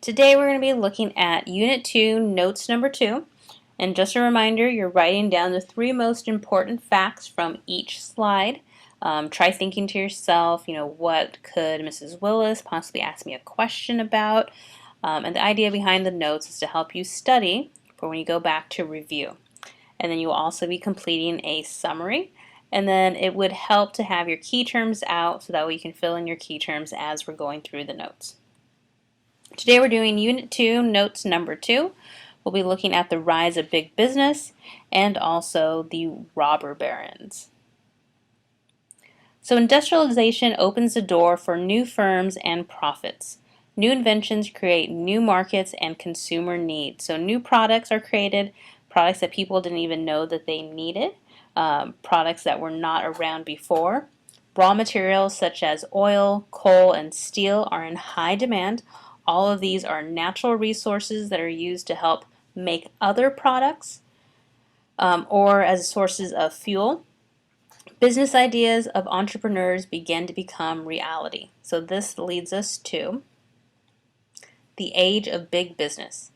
Today we're going to be looking at Unit 2, Notes number 2. And just a reminder, you're writing down the three most important facts from each slide. Try thinking to yourself, what could Mrs. Willis possibly ask me a question about? And the idea behind the notes is to help you study for when you go back to review. And then you will also be completing a summary. And then it would help to have your key terms out so that way you can fill in your key terms as we're going through the notes. Today we're doing Unit 2, Notes number 2. We'll be looking at the rise of big business and also the robber barons. So industrialization opens the door for new firms and profits. New inventions create new markets and consumer needs. So new products are created, products that people didn't even know that they needed, products that were not around before. Raw materials such as oil, coal, and steel are in high demand. All of these are natural resources that are used to help make other products or as sources of fuel. Business ideas of entrepreneurs begin to become reality. So this leads us to the age of big business.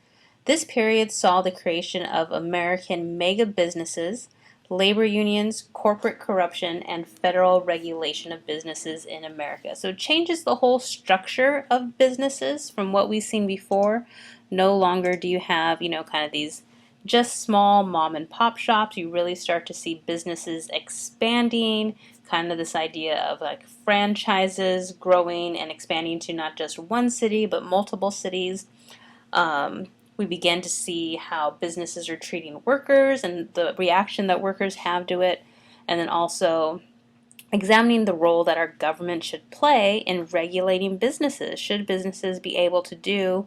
This period saw the creation of American mega businesses, labor unions, corporate corruption, and federal regulation of businesses in America. So it changes the whole structure of businesses from what we've seen before. No longer do you have, kind of these just small mom and pop shops. You really start to see businesses expanding, kind of this idea of like franchises growing and expanding to not just one city but multiple cities. We begin to see how businesses are treating workers and the reaction that workers have to it, and then also examining the role that our government should play in regulating businesses. Should businesses be able to do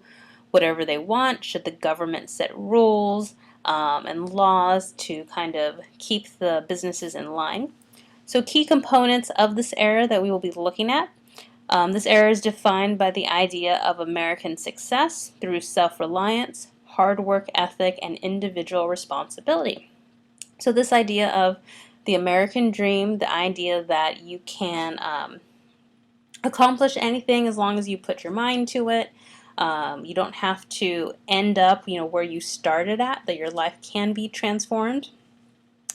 whatever they want? Should the government set rules and laws to kind of keep the businesses in line? So key components of this era that we will be looking at. This era is defined by the idea of American success through self-reliance, hard work ethic, and individual responsibility. So this idea of the American dream, the idea that you can accomplish anything as long as you put your mind to it. You don't have to end up, where you started at, that your life can be transformed.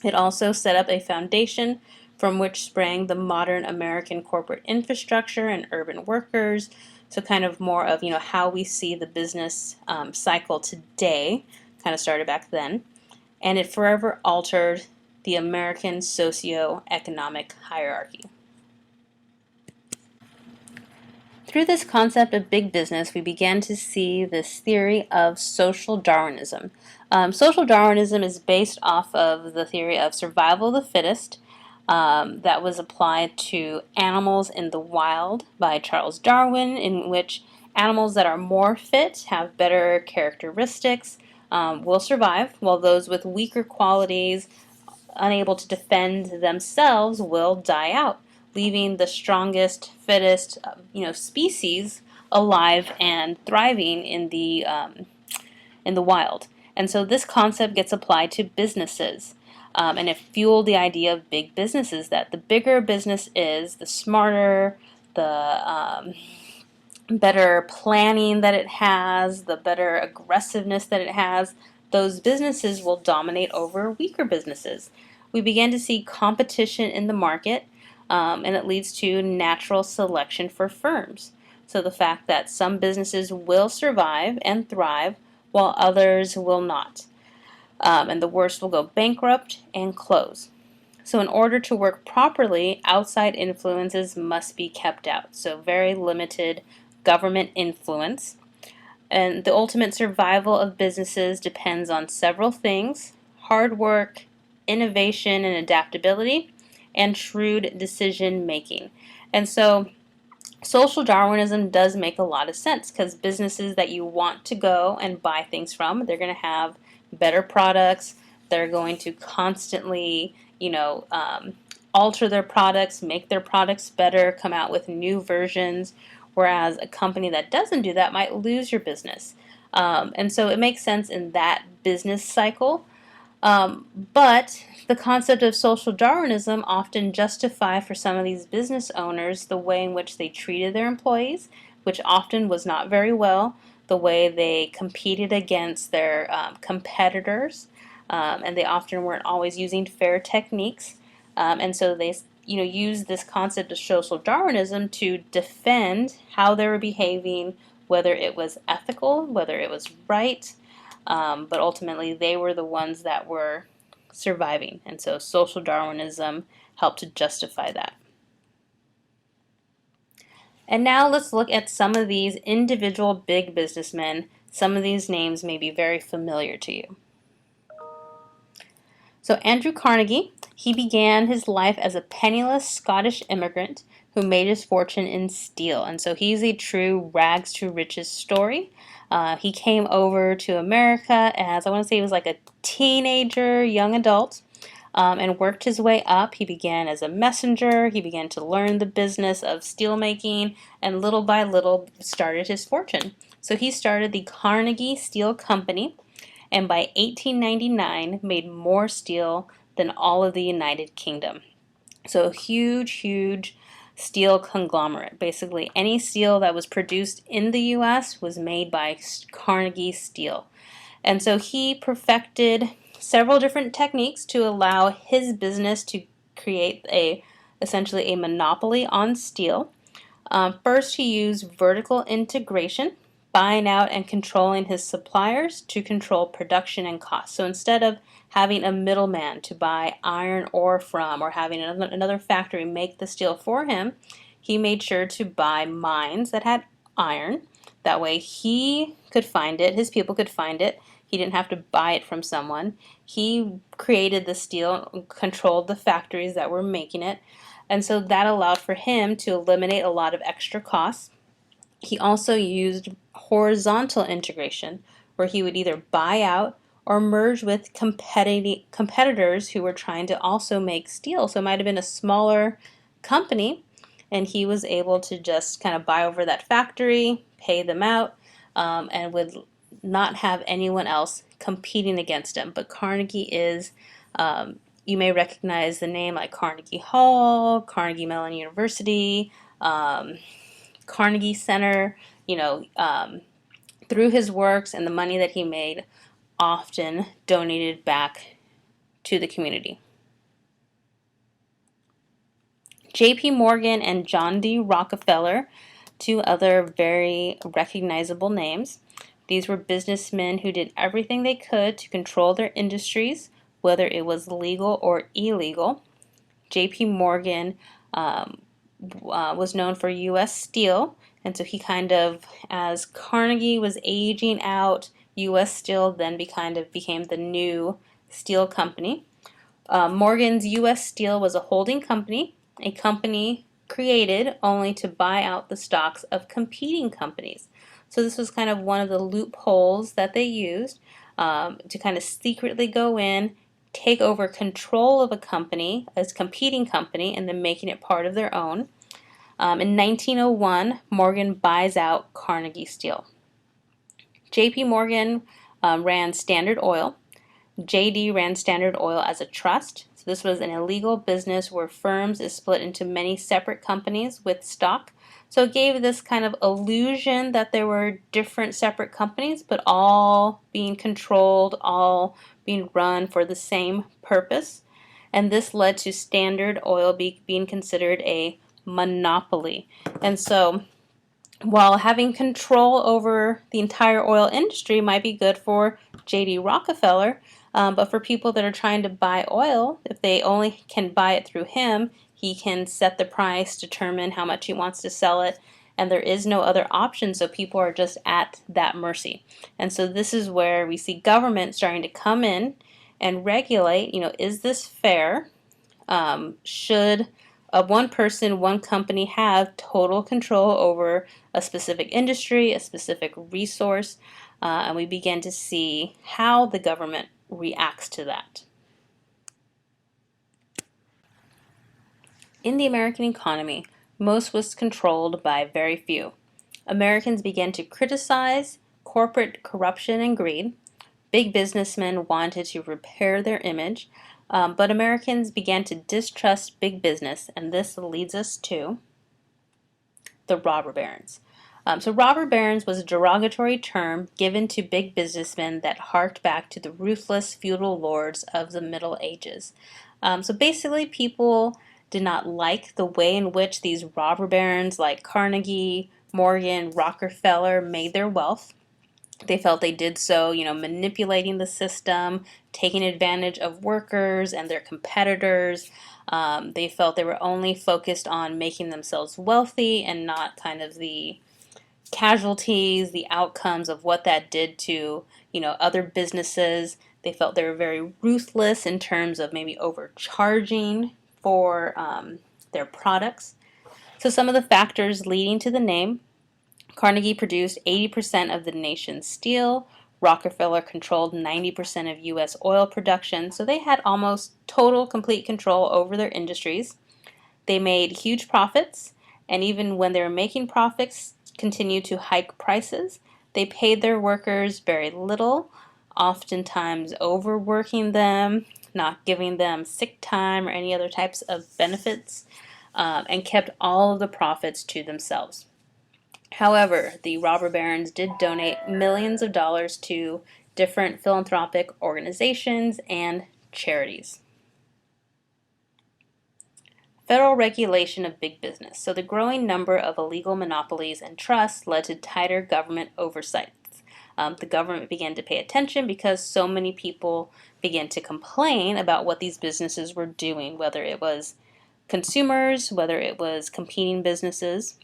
It also set up a foundation from which sprang the modern American corporate infrastructure and urban workers. So kind of more of, how we see the business cycle today, kind of started back then. And it forever altered the American socio-economic hierarchy. Through this concept of big business, we began to see this theory of social Darwinism. Social Darwinism is based off of the theory of survival of the fittest that was applied to animals in the wild by Charles Darwin, in which animals that are more fit, have better characteristics, will survive, while those with weaker qualities, unable to defend themselves, will die out, leaving the strongest, fittest, species alive and thriving in the wild. And so this concept gets applied to businesses. And it fueled the idea of big businesses, that the bigger a business is, the smarter, the better planning that it has, the better aggressiveness that it has, those businesses will dominate over weaker businesses. We began to see competition in the market, and it leads to natural selection for firms. So the fact that some businesses will survive and thrive while others will not. And the worst will go bankrupt and close. So in order to work properly, outside influences must be kept out. So very limited government influence. And the ultimate survival of businesses depends on several things: hard work, innovation and adaptability, and shrewd decision making. And so social Darwinism does make a lot of sense, because businesses that you want to go and buy things from, they're going to have better products. They're going to constantly, alter their products, make their products better, come out with new versions, whereas a company that doesn't do that might lose your business. And so it makes sense in that business cycle. But the concept of social Darwinism often justify for some of these business owners the way in which they treated their employees, which often was not very well, the way they competed against their competitors, and they often weren't always using fair techniques. And so they used this concept of social Darwinism to defend how they were behaving, whether it was ethical, whether it was right, but ultimately they were the ones that were surviving. And so social Darwinism helped to justify that. And now let's look at some of these individual big businessmen. Some of these names may be very familiar to you. So Andrew Carnegie, he began his life as a penniless Scottish immigrant who made his fortune in steel. And so he's a true rags to riches story. He came over to America as, I want to say he was like a teenager, young adult, and worked his way up. He began as a messenger. He began to learn the business of steelmaking, and little by little started his fortune. So he started the Carnegie Steel Company, and by 1899 made more steel than all of the United Kingdom. So huge, huge steel conglomerate. Basically, any steel that was produced in the U.S. was made by Carnegie Steel. And so he perfected several different techniques to allow his business to create essentially a monopoly on steel. First, he used vertical integration, buying out and controlling his suppliers to control production and cost. So instead of having a middleman to buy iron ore from, or having another factory make the steel for him, he made sure to buy mines that had iron. That way he could find it, his people could find it. He didn't have to buy it from someone. He created the steel, controlled the factories that were making it, and so that allowed for him to eliminate a lot of extra costs. He also used horizontal integration, where he would either buy out or merge with competitors who were trying to also make steel. So it might have been a smaller company, and he was able to just kind of buy over that factory, pay them out, and would not have anyone else competing against him. But Carnegie is, you may recognize the name like Carnegie Hall, Carnegie Mellon University, Carnegie Center, through his works and the money that he made, often donated back to the community. J.P. Morgan and John D. Rockefeller, two other very recognizable names. These were businessmen who did everything they could to control their industries, whether it was legal or illegal. J.P. Morgan was known for U.S. Steel, and so he kind of, as Carnegie was aging out, U.S. Steel then became the new steel company. Morgan's U.S. Steel was a holding company, a company created only to buy out the stocks of competing companies. So this was kind of one of the loopholes that they used to kind of secretly go in, take over control of a company, a competing company, and then making it part of their own. In 1901, Morgan buys out Carnegie Steel. J.P. Morgan ran Standard Oil. J.D. ran Standard Oil as a trust. So this was an illegal business where firms is split into many separate companies with stock. So it gave this kind of illusion that there were different separate companies, but all being controlled, all being run for the same purpose. And this led to Standard Oil being considered a monopoly. And so while having control over the entire oil industry might be good for J.D. Rockefeller, but for people that are trying to buy oil, if they only can buy it through him, he can set the price, determine how much he wants to sell it, and there is no other option, so people are just at that mercy. And so this is where we see government starting to come in and regulate, is this fair? Should one person, one company have total control over a specific industry, a specific resource? And we begin to see how the government reacts to that. In the American economy, most was controlled by very few. Americans began to criticize corporate corruption and greed. Big businessmen wanted to repair their image, but Americans began to distrust big business, and this leads us to the robber barons. So robber barons was a derogatory term given to big businessmen that harked back to the ruthless feudal lords of the Middle Ages. So basically, people did not like the way in which these robber barons like Carnegie, Morgan, Rockefeller made their wealth. They felt they did so, manipulating the system, taking advantage of workers and their competitors. They felt they were only focused on making themselves wealthy and not kind of the casualties, the outcomes of what that did to, other businesses. They felt they were very ruthless in terms of maybe overcharging for their products. So some of the factors leading to the name: Carnegie produced 80% of the nation's steel. Rockefeller controlled 90% of U.S. oil production, so they had almost total, complete control over their industries. They made huge profits, and even when they were making profits, continued to hike prices. They paid their workers very little, oftentimes overworking them, not giving them sick time or any other types of benefits, and kept all of the profits to themselves. However, the robber barons did donate millions of dollars to different philanthropic organizations and charities. Federal regulation of big business. So the growing number of illegal monopolies and trusts led to tighter government oversight. The government began to pay attention because so many people began to complain about what these businesses were doing, whether it was consumers, whether it was competing businesses.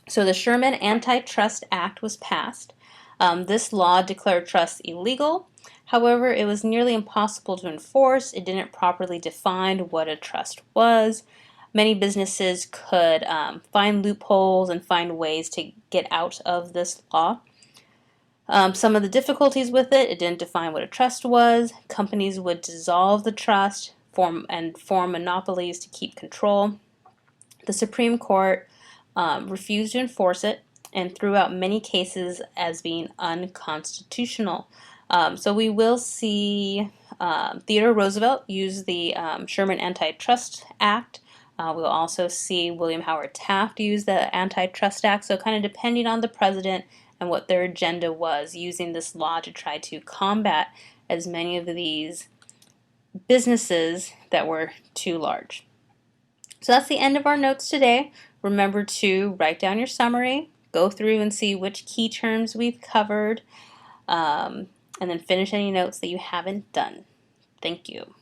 So the Sherman Antitrust Act was passed. This law declared trusts illegal. However, it was nearly impossible to enforce. It didn't properly define what a trust was. Many businesses could find loopholes and find ways to get out of this law. Some of the difficulties with it: it didn't define what a trust was. Companies would dissolve the trust, form monopolies to keep control. The Supreme Court refused to enforce it and threw out many cases as being unconstitutional. So we will see Theodore Roosevelt use the Sherman Antitrust Act. We'll also see William Howard Taft use the Antitrust Act. So kind of depending on the president and what their agenda was, using this law to try to combat as many of these businesses that were too large. So that's the end of our notes today. Remember to write down your summary, go through and see which key terms we've covered, and then finish any notes that you haven't done. Thank you.